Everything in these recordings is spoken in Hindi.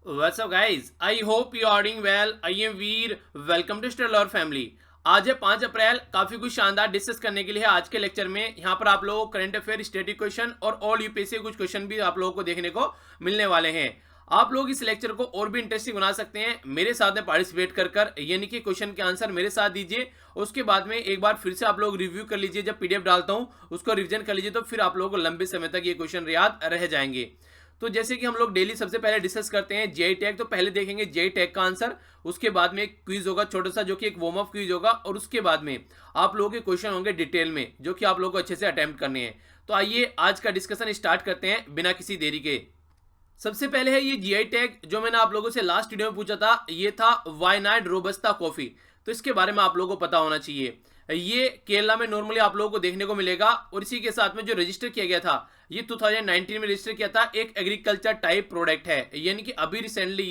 What's up guys? I hope you are doing well. I am Veer. Welcome to Stellar Family. आज है 5 अप्रैल। काफी कुछ शानदार डिस्कस करने के लिए है आज के लेक्चर में। यहाँ पर आप लोगों को करंट अफेयर, स्टैटिक क्वेश्चन और ऑल यूपीएससी कुछ क्वेश्चन भी आप लोगों को देखने को मिलने वाले हैं। आप लोग इस लेक्चर को और भी इंटरेस्टिंग बना सकते हैं मेरे साथ में पार्टिसिपेट कर यानी कि क्वेश्चन के आंसर मेरे साथ दीजिए। उसके बाद में एक बार फिर से आप लोग रिव्यू कर लीजिए, जब पीडीएफ डालता हूँ उसको रिविजन कर लीजिए, तो फिर आप लोगों को लंबे समय तक ये क्वेश्चन याद रह जाएंगे। तो जैसे कि हम लोग डेली सबसे पहले डिस्कस करते हैं जेई टैग, तो पहले देखेंगे जेई टैग का आंसर। उसके बाद में एक क्विज होगा छोटा सा, जो कि एक वार्म अप क्विज होगा, और उसके बाद में आप लोगों के क्वेश्चन होंगे डिटेल में, जो कि आप लोगों को अच्छे से अटेम्प्ट करने हैं। तो आइए आज का डिस्कशन स्टार्ट करते हैं बिना किसी देरी के। सबसे पहले है ये जीआई टैग, जो मैंने आप लोगों से लास्ट वीडियो में पूछा था। ये था वायनाड रोबस्ता कॉफी, तो इसके बारे में आप लोगों को पता होना चाहिए। ये केरला में नॉर्मली आप लोगों को देखने को मिलेगा, और इसी के साथ में जो रजिस्टर किया गया था, ये 2019 में रजिस्टर किया था। एक एग्रीकल्चर टाइप प्रोडक्ट है, यानी कि अभी रिसेंटली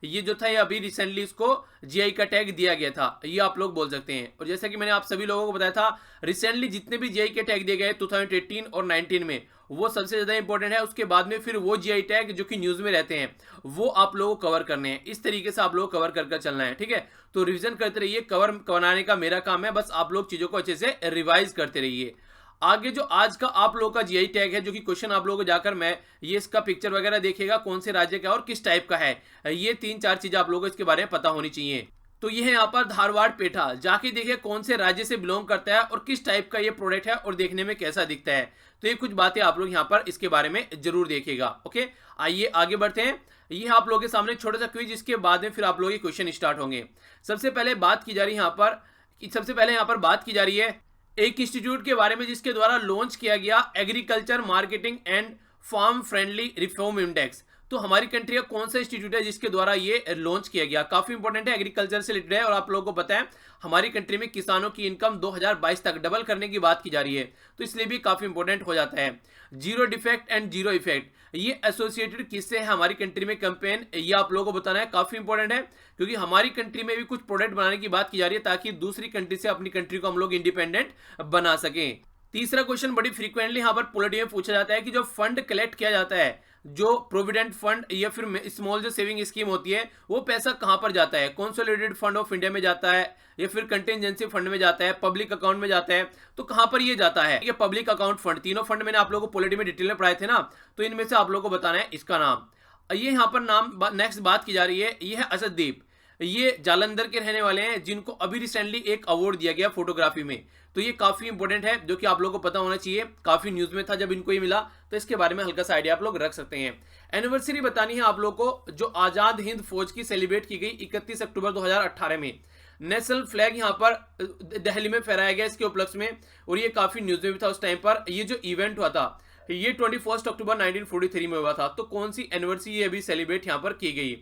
ये जो था, ये अभी रिसेंटली इसको जीआई का टैग दिया गया था, ये आप लोग बोल सकते हैं। और जैसा कि मैंने आप सभी लोगों को बताया था, रिसेंटली जितने भी जीआई के टैग दिए गए 2018 और 19 में, वो सबसे ज्यादा इंपॉर्टेंट है। उसके बाद में फिर वो जीआई टैग जो कि न्यूज में रहते हैं, वो आप लोगों को कवर करने हैं। इस तरीके से आप लोग कवर कर चलना है, ठीक है। तो रिवीजन करते रहिए, कवर बनाने का मेरा काम है, बस आप लोग चीजों को अच्छे से रिवाइज करते रहिए। आगे जो आज का आप लोगों का जीआई टैग है, जो कि क्वेश्चन आप लोगों को जाकर मैं ये इसका पिक्चर वगैरह देखिएगा, कौन से राज्य का और किस टाइप का है, ये 3-4 चीजें आप लोगों को इसके बारे में पता होनी चाहिए। तो ये है यहाँ पर धारवाड़ पेठा, जाके देखिए कौन से राज्य से बिलोंग करता है और किस टाइप का ये प्रोडक्ट है और देखने में कैसा दिखता है। तो ये कुछ बातें आप लोग यहाँ पर इसके बारे में जरूर देखिएगा। ओके, आइए आगे बढ़ते हैं। ये आप लोगों के सामने छोटा सा क्विज, इसके बाद में फिर आप लोगों के क्वेश्चन स्टार्ट होंगे। सबसे पहले बात की जा रही है यहाँ पर बात की जा रही है एक इंस्टीट्यूट के बारे में, जिसके द्वारा लॉन्च किया गया agriculture marketing and farm friendly reform index. तो हमारी कंट्री का कौन सा इंस्टीट्यूट है जिसके द्वारा ये लॉन्च किया गया? काफी इंपॉर्टेंट है, एग्रीकल्चर से रिलेटेड है, और आप लोगों को पता है हमारी कंट्री में किसानों की इनकम 2022 तक डबल करने की बात की जा रही है, तो इसलिए भी काफी इंपॉर्टेंट हो जाता है। Zero defect and zero effect, ये एसोसिएटेड किससे है हमारी कंट्री में कैंपेन, ये आप लोगों को बताना है। काफी इंपॉर्टेंट है, क्योंकि हमारी कंट्री में भी कुछ प्रोडक्ट बनाने की बात की जा रही है, ताकि दूसरी कंट्री से अपनी कंट्री को हम लोग इंडिपेंडेंट बना सकें। तीसरा क्वेश्चन बड़ी फ्रीक्वेंटली यहाँ पर पॉलिटी में पूछा जाता है कि जो फंड कलेक्ट किया जाता है, जो प्रोविडेंट फंड या फिर स्मॉल जो सेविंग स्कीम होती है, वो पैसा कहां पर जाता है? कंसोलिडेटेड फंड ऑफ इंडिया में जाता है, या फिर कंटिजेंसी फंड में जाता है, पब्लिक अकाउंट में जाता है? तो कहां पर ये जाता है? ये पब्लिक अकाउंट फंड, तीनों फंड मैंने आप लोगों को पॉलिटी में डिटेल में पढ़ाए थे ना, तो इनमें से आप लोगों को बताना है इसका नाम। ये यहाँ पर नाम नेक्स्ट बात की जा रही है, ये है असददीप। ये जालंधर के रहने वाले हैं, जिनको अभी रिसेंटली एक अवार्ड दिया गया फोटोग्राफी में। तो ये काफी इंपॉर्टेंट है, जो कि आप लोगों को पता होना चाहिए। काफी न्यूज में था जब इनको ये मिला, तो इसके बारे में हल्का सा आइडिया आप लोग रख सकते हैं। एनिवर्सरी बतानी है आप लोग को, जो आजाद हिंद फौज की सेलिब्रेट की गई 31 अक्टूबर 2018 में। नेशनल फ्लैग यहाँ पर दिल्ली में फहराया गया इसके उपलक्ष्य में, और ये काफी न्यूज में भी था उस टाइम पर। ये जो इवेंट हुआ था, ये 21 अक्टूबर 1943 में हुआ था। तो कौन सी एनिवर्सरी ये अभी सेलिब्रेट यहाँ पर की गई?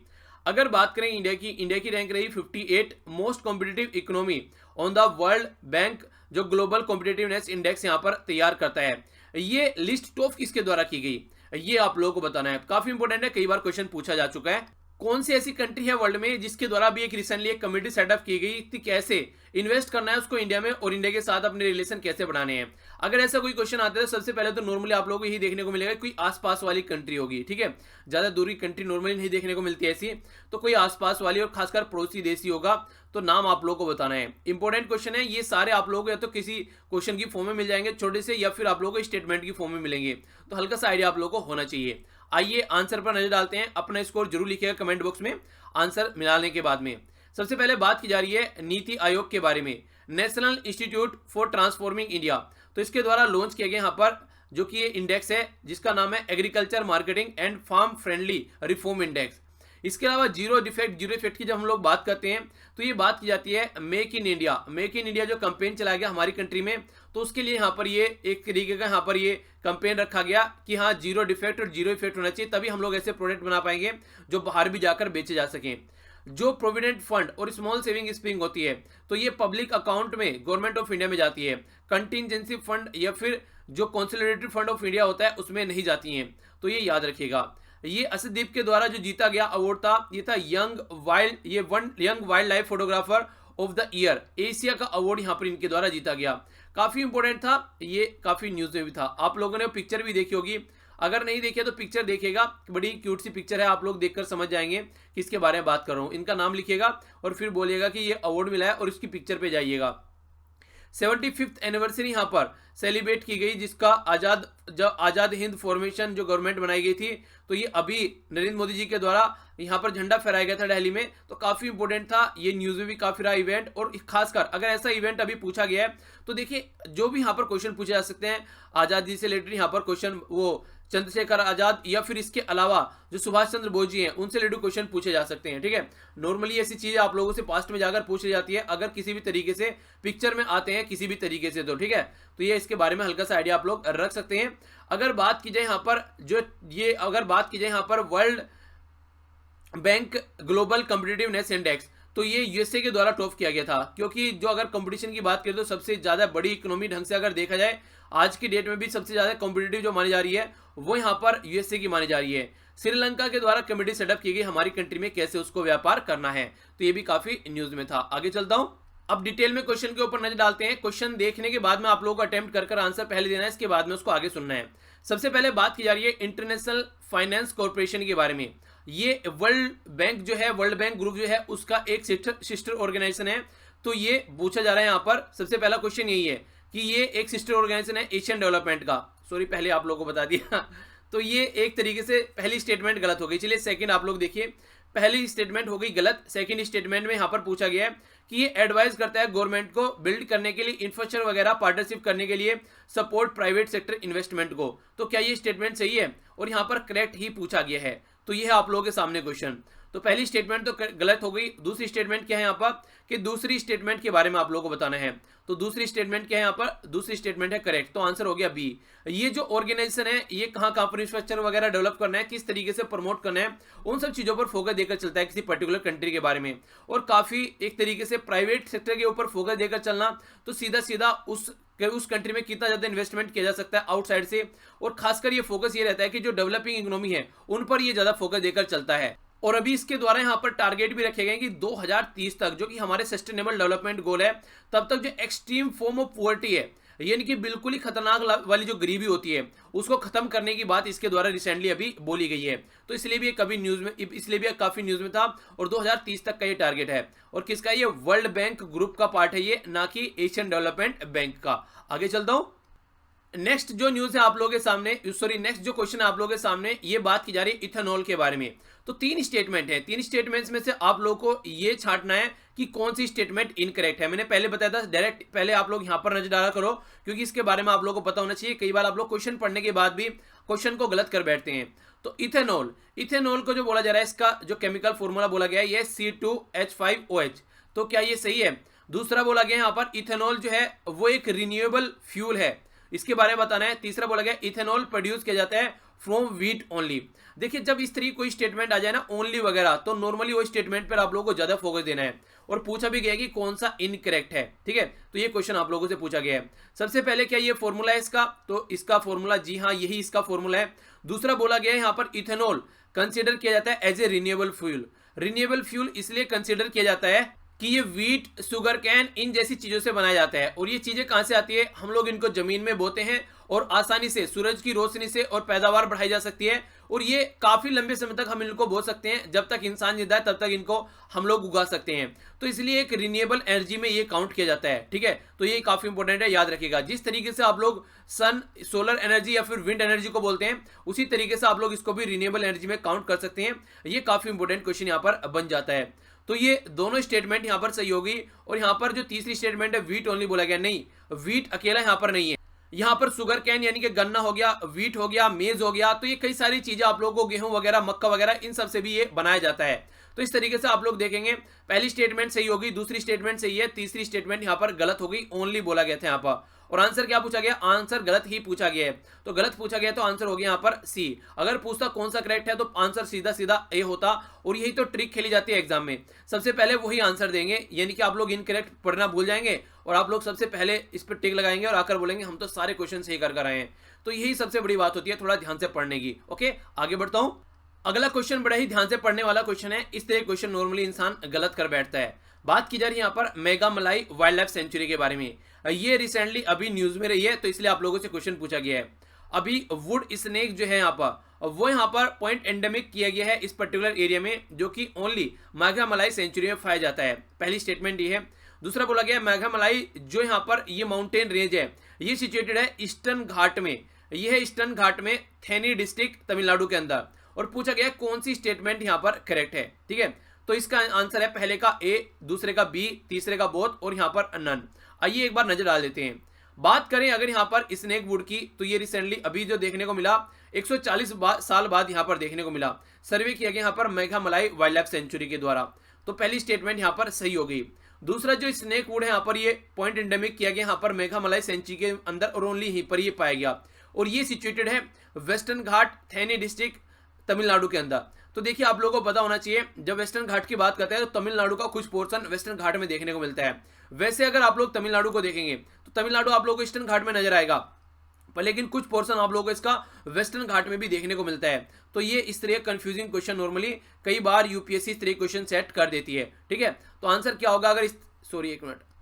अगर बात करें इंडिया की रैंक रही 58 most competitive economy on the world bank, जो ग्लोबल कॉम्पिटिटिवनेस इंडेक्स यहाँ पर तैयार करता है। ये लिस्ट टॉप किसके द्वारा की गई, ये आप लोगों को बताना है। काफी इंपॉर्टेंट है, कई बार क्वेश्चन पूछा जा चुका है। कौन सी ऐसी कंट्री है वर्ल्ड में जिसके द्वारा भी एक रिसेंटली एक कमेटी सेटअप की गई थी, कैसे इन्वेस्ट करना है उसको इंडिया में, और इंडिया के साथ अपने रिलेशन कैसे बढ़ाने हैं? अगर ऐसा कोई क्वेश्चन आता है, तो सबसे पहले तो नॉर्मली आप लोगों को यही देखने को मिलेगा, कोई आसपास वाली कंट्री होगी, ठीक है। ज्यादा दूरी कंट्री नॉर्मली नहीं देखने को मिलती ऐसी, तो कोई आसपास वाली और खासकर पड़ोसी देशी होगा, तो नाम आप लोगों को बताना है। इंपॉर्टेंट क्वेश्चन है ये सारे, आप लोगों को या तो किसी क्वेश्चन की फॉर्म में मिल जाएंगे छोटे से, या फिर आप लोगों को स्टेटमेंट की फॉर्म में मिलेंगे, तो हल्का सा आइडिया आप लोगों को होना चाहिए। आइए आंसर पर नजर डालते हैं। अपना स्कोर जरूर लिखिएगा कमेंट बॉक्स में आंसर मिलाने के बाद में। सबसे पहले बात की जा रही है नीति आयोग के बारे में, national institute for transforming India. तो इसके द्वारा लॉन्च किया गया यहाँ पर जो कि ये इंडेक्स है, जिसका नाम है agriculture marketing and farm friendly reform index. इसके अलावा जीरो इफेक्ट की जब हम लोग बात करते हैं, तो ये बात की जाती है मेक इन इंडिया जो कैंपेन चलाया गया हमारी कंट्री में, तो उसके लिए यहाँ पर ये एक तरीके का यहाँ पर ये कैंपेन रखा गया कि हाँ जीरो डिफेक्ट और जीरो इफेक्ट होना चाहिए, तभी हम लोग ऐसे प्रोडक्ट बना पाएंगे जो बाहर भी जाकर बेचे जा सकें। जो प्रोविडेंट फंड और स्मॉल सेविंग स्कीम होती है, तो ये पब्लिक अकाउंट में गवर्नमेंट ऑफ इंडिया में जाती है। कंटिजेंसी फंड या फिर जो कंसोलिडेटेड फंड ऑफ इंडिया होता है उसमें नहीं जाती हैं, तो ये याद रखिएगा। ये असदीप के द्वारा जो जीता गया अवार्ड था, ये था young wild life photographer of the year, Asia का अवार्ड यहाँ पर इनके द्वारा जीता गया। काफी इंपॉर्टेंट था ये, काफी न्यूज में भी था। आप लोगों ने पिक्चर भी देखी होगी, अगर नहीं देखे तो पिक्चर देखिएगा, बड़ी क्यूट सी पिक्चर है, आप लोग देखकर समझ जाएंगे किसके बारे में बात कर रहा हूँ। इनका नाम लिखिएगा और फिर बोलिएगा कि ये अवार्ड मिला है और इसकी पिक्चर पे जाइएगा। 75th एनिवर्सरी यहाँ पर सेलिब्रेट की गई, जिसका आज़ाद हिंद फॉर्मेशन जो गवर्नमेंट बनाई गई थी, तो ये अभी नरेंद्र मोदी जी के द्वारा यहाँ पर झंडा फहराया गया था दिल्ली में, तो काफ़ी इंपॉर्टेंट था ये, न्यूज़ में भी काफ़ी रहा इवेंट। और खासकर अगर ऐसा इवेंट अभी पूछा गया है तो देखिए जो भी यहाँ पर क्वेश्चन पूछे जा सकते हैं आज़ादी से रिलेटेड, यहाँ पर क्वेश्चन वो चंद्रशेखर आजाद या फिर इसके अलावा जो सुभाष चंद्र बोस जी हैं उनसे रिलेटेड क्वेश्चन पूछे जा सकते हैं। ठीक है, नॉर्मली ऐसी चीजें आप लोगों से पास्ट में जाकर पूछी जाती है अगर किसी भी तरीके से पिक्चर में आते हैं किसी भी तरीके से, तो ठीक है, तो ये इसके बारे में हल्का सा आइडिया आप लोग रख सकते हैं। अगर बात की जाए यहाँ पर world bank global competitiveness index, तो ये यूएसए के द्वारा टॉप किया गया था, क्योंकि जो अगर कंपटीशन की बात करें तो सबसे ज्यादा बड़ी इकोनॉमी ढंग से अगर देखा जाए आज की डेट में भी सबसे ज्यादा कॉम्पिटिटिव जो मानी जा रही है वो यहाँ पर यूएसए की मानी जा रही है। श्रीलंका के द्वारा कमेटी सेटअप की गई हमारी कंट्री में कैसे उसको व्यापार करना है, तो ये भी काफी न्यूज में था। आगे चलता हूं, अब डिटेल में क्वेश्चन के ऊपर नजर डालते हैं। क्वेश्चन देखने के बाद में आप लोगों को अटेम्प्ट कर आंसर पहले देना है, इसके बाद में उसको आगे सुनना है। सबसे पहले बात की जा रही है इंटरनेशनल फाइनेंस कॉर्पोरेशन के बारे में। ये वर्ल्ड बैंक जो है, वर्ल्ड बैंक ग्रुप जो है उसका एक सिस्टर ऑर्गेनाइजेशन है, तो ये पूछा जा रहा है यहाँ पर। सबसे पहला क्वेश्चन यही है कि ये एक सिस्टर ऑर्गेनाइजेशन है एशियन डेवलपमेंट का, सॉरी पहले आप लोगों को बता दिया तो ये एक तरीके से पहली स्टेटमेंट गलत हो गई। चलिए सेकंड आप लोग देखिए, पहली स्टेटमेंट हो गई गलत, सेकंड स्टेटमेंट में यहाँ पर पूछा गया है कि ये एडवाइस करता है गवर्नमेंट को बिल्ड करने के लिए इंफ्रास्ट्रक्चर वगैरह पार्टनरशिप करने के लिए सपोर्ट प्राइवेट सेक्टर इन्वेस्टमेंट को, तो क्या ये स्टेटमेंट सही है? और यहाँ पर करेक्ट ही पूछा गया है, तो ये है आप लोगों के सामने क्वेश्चन। तो पहली स्टेटमेंट तो गलत हो गई। दूसरी स्टेटमेंट क्या है यहाँ पर कि दूसरी स्टेटमेंट के बारे में आप लोगों को बताना है, तो दूसरी स्टेटमेंट क्या है यहाँ पर? दूसरी स्टेटमेंट है करेक्ट, तो आंसर हो गया बी। ये जो ऑर्गेनाइजेशन है ये कहाँ पर इंफ्रास्ट्रक्चर वगैरह डेवलप करना है, किस तरीके से प्रमोट करना है, उन सब चीजों पर फोकस देकर चलता है किसी पर्टिकुलर कंट्री के बारे में। और काफी एक तरीके से प्राइवेट सेक्टर के ऊपर फोकस देकर चलना, तो सीधा सीधा उस कंट्री में कितना ज्यादा इन्वेस्टमेंट किया जा सकता है आउटसाइड से, और खासकर ये फोकस ये रहता है कि जो डेवलपिंग इकोनॉमी है उन पर ये ज्यादा फोकस देकर चलता है। और अभी इसके द्वारा यहाँ पर टारगेट भी रखे गए कि 2030 तक, जो कि हमारे सस्टेनेबल डेवलपमेंट गोल है, तब तक जो एक्सट्रीम फॉर्म ऑफ पॉवर्टी है, यानी कि बिल्कुल ही खतरनाक वाली जो गरीबी होती है, उसको खत्म करने की बात इसके द्वारा रिसेंटली अभी बोली गई है। तो इसलिए भी काफी न्यूज में था, और 2030 तक का ये टारगेट है। और किसका? ये वर्ल्ड बैंक ग्रुप का पार्ट है ये, ना कि एशियन डेवलपमेंट बैंक का। आगे चलता हूं, नेक्स्ट जो न्यूज है आप लोगों के सामने, नेक्स्ट जो क्वेश्चन है आप लोगों के सामने, ये बात की जा रही है इथेनॉल के बारे में। तो तीन स्टेटमेंट है, तीन स्टेटमेंट्स में से आप लोगों को ये छांटना है कि कौन सी स्टेटमेंट इनकरेक्ट है। मैंने पहले बताया था डायरेक्ट पहले आप लोग यहां पर नजर डाला करो, क्योंकि इसके बारे में आप लोगों को पता होना चाहिए। कई बार आप लोग क्वेश्चन पढ़ने के बाद भी क्वेश्चन को गलत कर बैठते हैं। तो इथेनॉल को जो बोला जा रहा है, इसका जो केमिकल फॉर्मूला बोला गया है ये C2H5OH, तो क्या ये सही है? दूसरा बोला गया यहाँ पर इथेनॉल जो है वो एक रिन्यूएबल फ्यूल है, इसके बारे में बताना है। तीसरा बोला गया इथेनॉल प्रोड्यूस किया जाता है फ्रॉम व्हीट ओनली। देखिए जब इस तरीके कोई स्टेटमेंट आ जाए ना ओनली वगैरह, तो नॉर्मली वो स्टेटमेंट पर आप लोगों को ज्यादा फोकस देना है। और पूछा भी गया कि कौन सा इनकरेक्ट है, ठीक है, तो ये क्वेश्चन आप लोगों से पूछा गया है। सबसे पहले क्या ये फॉर्मूला है इसका? तो इसका फॉर्मूला जी हाँ यही इसका फॉर्मूला है। दूसरा बोला गया है यहाँ पर इथेनॉल कंसिडर किया जाता है as a renewable fuel. Renewable fuel इसलिए कंसिडर किया जाता है कि ये व्हीट, शुगर कैन, इन जैसी चीजों से बनाया जाता है। और ये चीजें कहां से आती है? हम लोग इनको जमीन में बोते हैं और आसानी से सूरज की रोशनी से और पैदावार बढ़ाई जा सकती है। और ये काफी लंबे समय तक हम इनको बो सकते हैं, जब तक इंसान जिंदा है तब तक इनको हम लोग उगा सकते हैं। तो इसलिए एक रिन्यूएबल एनर्जी में ये काउंट किया जाता है, ठीक है, तो ये काफी इंपॉर्टेंट है, याद रखिएगा। जिस तरीके से आप लोग सन, सोलर एनर्जी या फिर विंड एनर्जी को बोलते हैं, उसी तरीके से आप लोग इसको भी रिन्यूएबल एनर्जी में काउंट कर सकते हैं। ये काफी इंपॉर्टेंट क्वेश्चन यहाँ पर बन जाता है। तो ये दोनों स्टेटमेंट यहां पर सही होगी। और यहां पर जो तीसरी स्टेटमेंट है व्हीट ओनली बोला गया, नहीं, व्हीट अकेला यहां पर नहीं है। यहां पर शुगर कैन यानी कि गन्ना हो गया, व्हीट हो गया, मेज हो गया, तो ये कई सारी चीजें आप लोगों को गेहूं वगैरह, मक्का वगैरह, इन सब से भी ये बनाया जाता है। तो इस तरीके से आप लोग देखेंगे पहली स्टेटमेंट सही होगी, दूसरी स्टेटमेंट सही है, तीसरी स्टेटमेंट यहां पर गलत हो गई, ओनली बोला गया था यहां पर। और आंसर क्या पूछा गया? आंसर गलत ही पूछा गया है। तो गलत पूछा गया तो आंसर हो गया यहाँ पर सी। अगर पूछता कौन सा करेक्ट है तो आंसर सीधा सीधा ए होता। और यही तो ट्रिक खेली जाती है एग्जाम में, सबसे पहले वही आंसर देंगे, यानी कि आप लोग इनकरेक्ट पढ़ना भूल जाएंगे और आप लोग सबसे पहले इस पर टिक लगाएंगे और आकर बोलेंगे हम तो सारे क्वेश्चन सही कर आए हैं। तो यही सबसे बड़ी बात होती है, थोड़ा ध्यान से पढ़ने की। ओके, आगे बढ़ता हूं। अगला क्वेश्चन बड़ा ही ध्यान से पढ़ने वाला क्वेश्चन है। इस तरह क्वेश्चन नॉर्मली इंसान गलत कर बैठता है। बात की जा रही है यहाँ पर मेघामलाई वाइल्ड लाइफ सेंचुरी के बारे में। ये रिसेंटली अभी न्यूज में रही है, तो इसलिए आप लोगों से क्वेश्चन पूछा गया है। अभी वुड स्नेक जो है यहाँ पर वो यहाँ पर पॉइंट एंडेमिक किया गया है इस पर्टिकुलर एरिया में, जो कि ओनली मेघामलाई सेंचुरी में पाया जाता है। पहली स्टेटमेंट ये है। दूसरा बोला गया मेघामलाई जो यहाँ पर ये माउंटेन रेंज है ये सिचुएटेड है ईस्टर्न घाट में, ये है ईस्टर्न घाट में थेनी डिस्ट्रिक्ट तमिलनाडु के अंदर। और पूछा गया कौन सी स्टेटमेंट यहाँ पर करेक्ट है, ठीक है। तो इसका आंसर है पहले का ए, दूसरे का बी, तीसरे का बोथ और यहाँ पर नन। आइए एक बार नजर डाल देते हैं। बात करें अगर यहाँ पर स्नेक वुड की, तो ये रिसेंटली अभी जो देखने को मिला 140 साल बाद यहाँ पर देखने को मिला। सर्वे किया गया यहाँ पर मेघामलाई वाइल्ड लाइफ सेंचुरी के द्वारा। तो पहली स्टेटमेंट यहाँ पर सही हो गई। दूसरा जो स्नेक वुड है यहाँ पर ये पॉइंट एंडेमिक किया गया यहाँ पर मेघामलाई सेंचुरी के अंदर और ओनली यहीं पर ये पाया गया, और ये सिचुएटेड है वेस्टर्न घाट थेनी डिस्ट्रिक्ट तमिलनाडु के अंदर। तो देखिए आप लोगों को पता होना चाहिए जब वेस्टर्न घाट की बात करते हैं तो तमिलनाडु का कुछ पोर्शन वेस्टर्न घाट में देखने को मिलता है। वैसे अगर आप लोग तमिलनाडु को देखेंगे तो तमिलनाडु आप लोगों को ईस्टर्न घाट में नजर आएगा, पर लेकिन कुछ पोर्शन आप लोगों को इसका वेस्टर्न घाट में भी देखने को मिलता है। तो ये इस तरह कंफ्यूजिंग क्वेश्चन नॉर्मली कई बार यूपीएससी इस तरह क्वेश्चन सेट कर देती है, ठीक है। तो आंसर क्या होगा अगर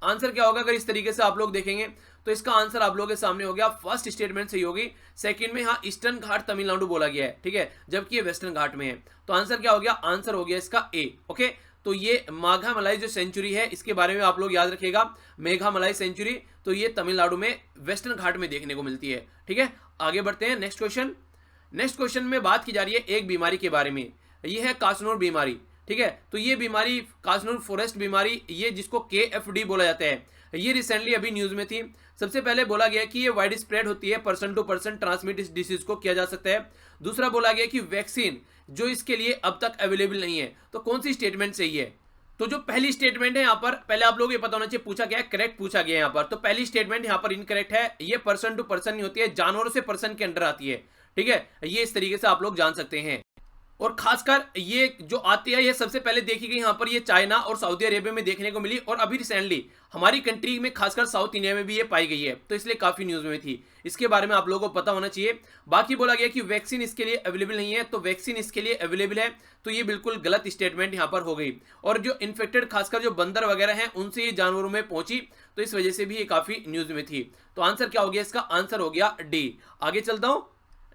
आंसर क्या होगा अगर इस तरीके से आप लोग देखेंगे तो इसका आंसर आप लोगों के सामने हो गया। फर्स्ट स्टेटमेंट सही होगी, सेकंड में हाँ ईस्टर्न घाट तमिलनाडु बोला गया है, ठीक है, जबकि ये वेस्टर्न घाट में है। तो आंसर क्या हो गया, आंसर हो गया इसका ए। ओके, तो ये मेघामलाई जो सेंचुरी है इसके बारे में आप लोग याद रखिएगा, मेघामलाई सेंचुरी तो ये तमिलनाडु में वेस्टर्न घाट में देखने को मिलती है, ठीक है। आगे बढ़ते हैं नेक्स्ट क्वेश्चन। नेक्स्ट क्वेश्चन में बात की जा रही है एक बीमारी के बारे में, ये है कासनूर बीमारी, ठीक है। तो ये बीमारी कासनूर फॉरेस्ट बीमारी, ये जिसको KFD बोला जाता है, ये रिसेंटली अभी न्यूज में थी। सबसे पहले बोला गया कि ये वाइड स्प्रेड होती है, पर्सन टू पर्सन ट्रांसमिट इस डिसीज को किया जा सकता है। दूसरा बोला गया कि वैक्सीन जो इसके लिए अब तक अवेलेबल नहीं है। तो कौन सी स्टेटमेंट सही है? तो जो पहली स्टेटमेंट है यहाँ पर पहले आप लोग ये पता होना चाहिए, पूछा गया है करेक्ट पूछा गया यहाँ पर। तो पहली स्टेटमेंट यहाँ पर इनकरेक्ट है, ये पर्सन टू पर्सन नहीं होती है, जानवरों से पर्सन के अंडर आती है, ठीक है। ये इस तरीके से आप लोग जान सकते हैं। और खासकर ये जो आती है ये सबसे पहले देखी गई यहाँ पर ये चाइना और सऊदी अरेबिया में देखने को मिली, और अभी रिसेंटली हमारी कंट्री में खासकर साउथ इंडिया में भी ये पाई गई है, तो इसलिए काफी न्यूज में थी। इसके बारे में आप लोगों को पता होना चाहिए। बाकी बोला गया कि वैक्सीन इसके लिए अवेलेबल नहीं है, तो वैक्सीन इसके लिए अवेलेबल है, तो ये बिल्कुल गलत स्टेटमेंट यहाँ पर हो गई। और जो इन्फेक्टेड खासकर जो बंदर वगैरह हैं उनसे ये जानवरों में पहुंची, तो इस वजह से भी ये काफी न्यूज में थी। तो आंसर क्या हो गया इसका? आंसर हो गया डी। आगे चलता हूं।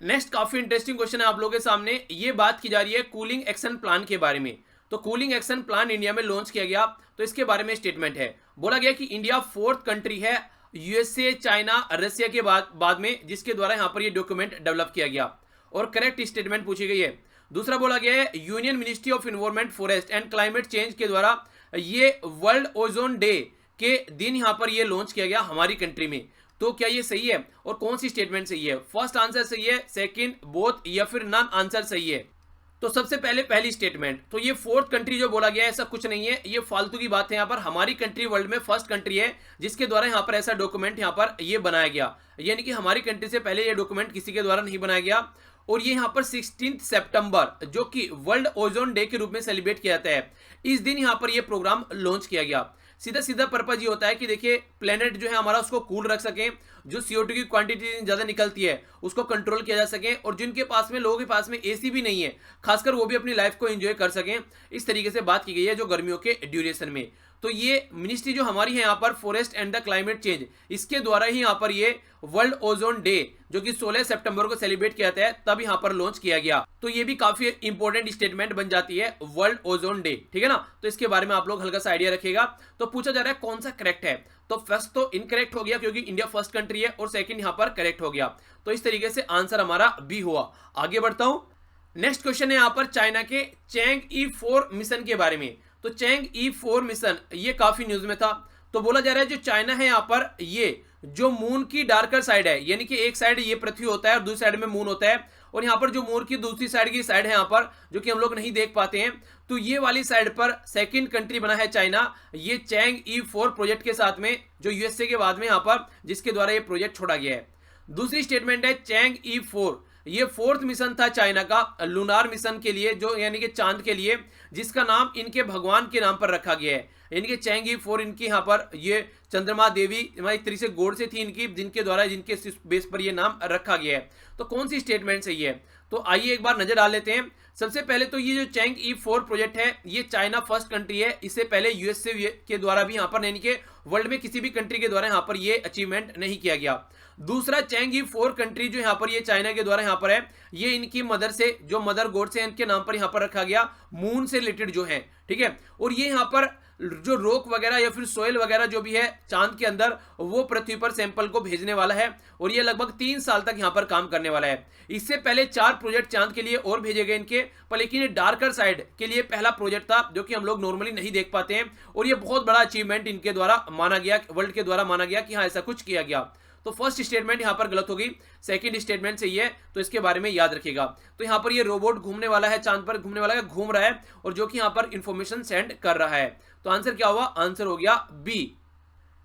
नेक्स्ट काफी इंटरेस्टिंग क्वेश्चन है आप लोगों के सामने। ये बात की जा रही है कूलिंग एक्शन प्लान के बारे में। तो कूलिंग एक्शन प्लान इंडिया में लॉन्च किया गया, तो इसके बारे में स्टेटमेंट है। बोला गया कि इंडिया 4th कंट्री है यूएसए, चाइना, रशिया के बाद में जिसके द्वारा यहाँ पर ये डॉक्यूमेंट डेवलप किया गया, और करेक्ट स्टेटमेंट पूछी गई है। दूसरा बोला गया है union ministry of environment, forest and climate change के द्वारा ये वर्ल्ड ओजोन डे के दिन यहाँ पर ये लॉन्च किया गया हमारी कंट्री में। तो क्या ये सही है? और कौन सी स्टेटमेंट सही है? फर्स्ट आंसर सही है, सेकंड, बोथ या फिर नन आंसर सही है? तो सबसे पहले पहली स्टेटमेंट, तो ये 4th कंट्री जो बोला गया है ऐसा कुछ नहीं है, ये फालतू की बात है। यहाँ पर हमारी कंट्री वर्ल्ड में फर्स्ट कंट्री है जिसके द्वारा यहाँ पर ऐसा डॉक्यूमेंट यहाँ पर ये बनाया गया, यानी कि हमारी कंट्री से पहले ये डॉक्यूमेंट किसी के द्वारा नहीं बनाया गया। और ये यहाँ पर 16 सितंबर जो कि वर्ल्ड ओजोन डे के रूप में सेलिब्रेट किया जाता है, इस दिन यहाँ पर ये प्रोग्राम लॉन्च किया गया। सीधा सीधा पर्पज ये होता है कि देखिए प्लेनेट जो है हमारा उसको कूल रख सकें, जो CO2 की क्वांटिटी ज़्यादा निकलती है उसको कंट्रोल किया जा सके, और जिनके पास में लोगों के पास में AC भी नहीं है खासकर वो भी अपनी लाइफ को एंजॉय कर सकें। इस तरीके से बात की गई है जो गर्मियों के ड्यूरेशन में। तो ये मिनिस्ट्री जो हमारी है यहाँ पर forest and the climate change, इसके द्वारा ही यहाँ पर ये वर्ल्ड ओजोन डे जो कि 16 सितंबर को सेलिब्रेट किया जाता है तब यहाँ पर लॉन्च किया गया। तो ये भी काफी इंपॉर्टेंट स्टेटमेंट बन जाती है वर्ल्ड ओजोन डे, ठीक है ना। तो इसके बारे में आप लोग हल्का सा आइडिया रखिएगा। तो पूछा जा रहा है कौन सा करेक्ट है, तो फर्स्ट तो इनकरेक्ट हो गया क्योंकि इंडिया फर्स्ट कंट्री है, और सेकंड यहाँ पर करेक्ट हो गया। तो इस तरीके से आंसर हमारा बी हुआ। आगे बढ़ता हूं। नेक्स्ट क्वेश्चन है यहाँ पर चाइना के चैंग E4 मिशन के बारे में। तो चैंग E4 मिशन ये काफी न्यूज में था। तो बोला जा रहा है जो चाइना है यहाँ पर ये जो मून की डार्कर साइड है, यानी कि एक साइड ये पृथ्वी होता है और दूसरी साइड में मून होता है, और यहाँ पर जो मून की दूसरी साइड की साइड है यहाँ पर जो कि हम लोग नहीं देख पाते हैं, तो ये वाली साइड पर सेकंड कंट्री बना है चाइना, ये चैंग E4 प्रोजेक्ट के साथ में, जो यूएसए के बाद में यहाँ पर जिसके द्वारा ये प्रोजेक्ट छोड़ा गया है। दूसरी स्टेटमेंट है चैंग E4 ये 4th मिशन था चाइना का लूनार मिशन के लिए, जो यानी कि चांद के लिए, जिसका नाम इनके भगवान के नाम पर रखा गया है। यानी कि चैंग E4 इनकी यहाँ पर ये चंद्रमा देवी एक तरीके से गॉड से थी इनकी, जिनके द्वारा जिनके बेस पर ये नाम रखा गया है। तो कौन सी स्टेटमेंट सही है? तो आइए एक बार नजर डाल लेते हैं। सबसे पहले तो ये जो चैंग E4 प्रोजेक्ट है ये चाइना फर्स्ट कंट्री है, इससे पहले यूएसए के द्वारा भी यहाँ पर यानी कि वर्ल्ड में किसी भी कंट्री के द्वारा यहाँ पर ये अचीवमेंट नहीं किया गया। दूसरा चैंग E4 कंट्री जो यहाँ पर ये चाइना के द्वारा यहाँ पर है, ये इनकी मदर से जो मदर गॉड से इनके नाम पर यहाँ पर रखा गया, मून से रिलेटेड जो है, ठीक है। और ये यहाँ पर जो रोक वगैरह या फिर सोयल वगैरह जो भी है चांद के अंदर, वो पृथ्वी पर सैंपल को भेजने वाला है और ये लगभग 3 साल तक यहाँ पर काम करने वाला है। इससे पहले 4 प्रोजेक्ट चांद के लिए और भेजे गए इनके, पर लेकिन ये डार्कर साइड के लिए पहला प्रोजेक्ट था जो कि हम लोग नॉर्मली नहीं देख पाते हैं, और ये बहुत बड़ा अचीवमेंट इनके द्वारा माना गया, वर्ल्ड के द्वारा माना गया कि हाँ ऐसा कुछ किया गया। तो फर्स्ट स्टेटमेंट यहां पर गलत होगी, सेकंड स्टेटमेंट सही है, तो इसके बारे में याद रखिएगा। तो यहां पर ये रोबोट घूमने वाला है, चांद पर घूमने वाला है, घूम रहा है और जो कि यहां पर इंफॉर्मेशन सेंड कर रहा है। तो आंसर क्या हुआ? आंसर हो गया बी।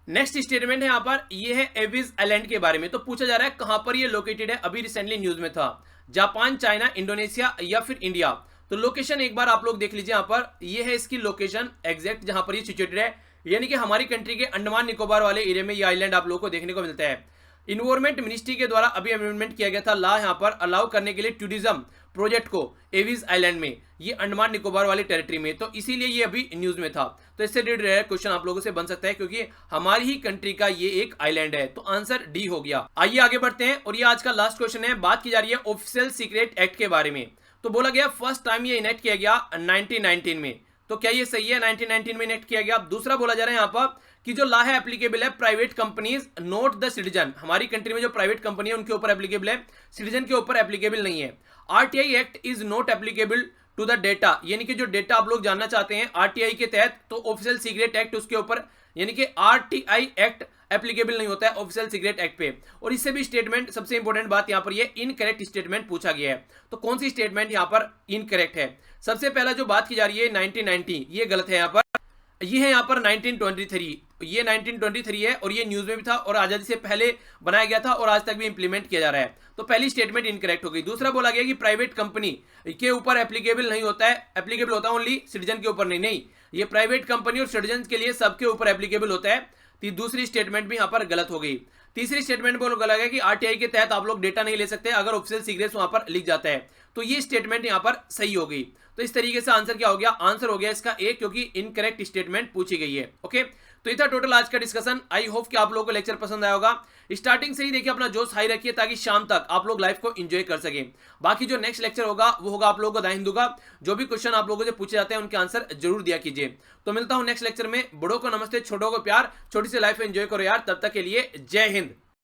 नेक्स्ट स्टेटमेंट है यहां पर, ये है एविस आइलैंड के बारे में। तो पूछा जा रहा है कहां पर ये लोकेटेड है, अभी रिसेंटली न्यूज में था, जापान, चाइना, इंडोनेशिया या फिर इंडिया। तो लोकेशन एक बार आप लोग देख लीजिए, यहां पर ये है इसकी लोकेशन एग्जैक्ट जहां पर ये सिचुएटेड है, यानी कि हमारी कंट्री के अंडमान निकोबार वाले एरिया में ये आइलैंड आप लोगों को देखने को मिलता है। इन्वायरमेंट मिनिस्ट्री के द्वारा अभी अमेंडमेंट किया गया था ला यहां पर अलाउ करने के लिए टूरिज्म प्रोजेक्ट को एविस आइलैंड में, ये अंडमान निकोबार वाली टेरिटरी में, तो इसीलिए ये अभी न्यूज में था। तो इससे रिलेटेड क्वेश्चन आप लोगों से बन सकता है क्योंकि हमारी ही कंट्री का ये एक आइलैंड है। तो आंसर डी हो गया। आइए आगे बढ़ते हैं और ये आज का लास्ट क्वेश्चन है। बात की जा रही है ऑफिशियल सीक्रेट एक्ट के बारे में। तो बोला गया फर्स्ट टाइम ये इनेक्ट किया गया 1919 में। तो क्या ये सही है? 1919 में इनेक्ट किया गया। दूसरा बोला जा रहा है यहाँ पर कि जो लॉ है एप्लीकेबल है private companies not the citizen, हमारी कंट्री में जो प्राइवेट कंपनी है उनके ऊपर एप्लीकेबल है, सिटीजन के ऊपर एप्लीकेबल नहीं है। RTI act is not applicable to the data, यानी कि जो डेटा आप लोग जानना चाहते हैं आरटीआई के तहत, तो ऑफिशियल सीक्रेट एक्ट उसके ऊपर, यानी कि आरटीआई एक्ट एप्लीकेबल नहीं होता है ऑफिशियल सीक्रेट एक्ट पे। और इससे भी स्टेटमेंट, सबसे इंपॉर्टेंट बात यहां पर ये इनकरेक्ट स्टेटमेंट पूछा गया है। तो कौन सी स्टेटमेंट यहां पर इनकरेक्ट है? सबसे पहला जो बात की जा रही है 1990, ये गलत है। यहां पर ये है यहां पर 1923, ये 1923 है और ये न्यूज में भी था और आजादी से पहले बनाया गया था और आज तक भी इंप्लीमेंट किया जा रहा है। तो पहली स्टेटमेंट इनकरेक्ट हो गई। दूसरा बोला गया कि प्राइवेट कंपनी के ऊपर एप्लीकेबल नहीं होता है, एप्लीकेबल होता है ओनली सिटीजन के ऊपर, नहीं, ये प्राइवेट कंपनी और सिटीजन के लिए सबके ऊपर एप्लीकेबल होता है। दूसरी स्टेटमेंट भी यहां पर गलत हो गई। तीसरी स्टेटमेंट बोला गया कि आरटीआई के तहत आप लोग डेटा नहीं ले सकते अगर ऑफिशियल सीक्रेट्स वहां पर लिख जाता है। तो ये स्टेटमेंट यहां पर सही हो गई। तो इस तरीके से आंसर क्या हो गया? आंसर हो गया इसका ए, क्योंकि इनकरेक्ट स्टेटमेंट पूछी गई है। ओके, तो ये था टोटल आज का डिस्कशन। आई होप कि आप लोगों को लेक्चर पसंद आया होगा। स्टार्टिंग से ही देखिए अपना जोश हाई रखिए ताकि शाम तक आप लोग लाइफ को एंजॉय कर सके। बाकी जो नेक्स्ट लेक्चर होगा वो होगा आप लोगों को द हिंदू का। जो भी क्वेश्चन आप लोगों से पूछे जाते हैं उनके आंसर जरूर दिया कीजिए। तो मिलता हूं नेक्स्ट लेक्चर में। बड़ों को नमस्ते, छोटों को प्यार, छोटी सी लाइफ एंजॉय करो यार। तब तक के लिए जय हिंद।